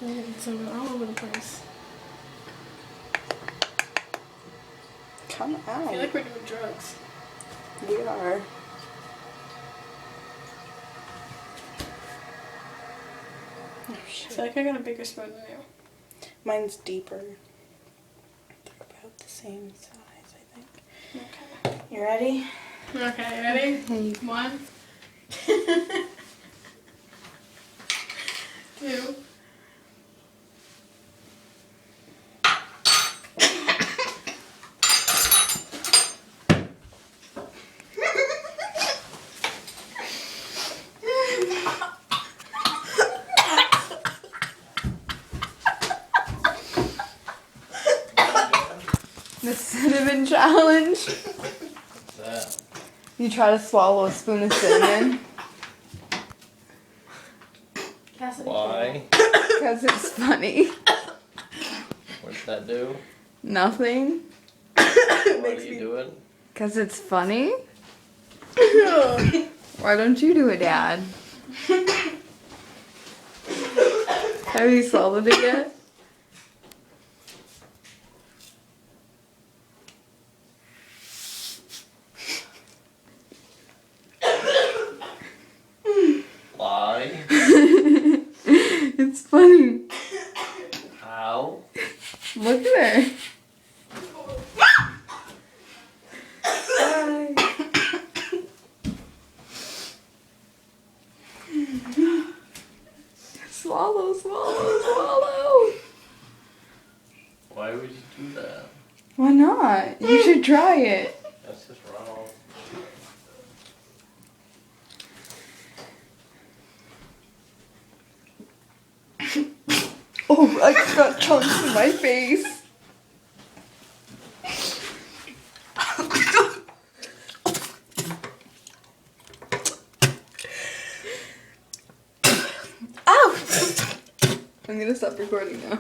It's all over the place. Come I feel on. like we're doing drugs. We are. Oh, I shit. feel like I got a bigger spoon than you. Mine's deeper. They're about the same size, I think. Okay. You ready? Okay, ready? Hey. 1, 2. The cinnamon challenge. What's that? You try to swallow a spoon of cinnamon. Cassidy. Why? Because it's funny. What's that do? Nothing. Why do you do it? Because it's funny. Why don't you do it, Dad? Have you swallowed it yet? Why? It's funny. How? Look at her. Swallow, swallow, swallow. Why would you do that? Why not? You should try it. That's just wrong. Oh, I just got chunks in my face. Ow! I'm gonna stop recording now.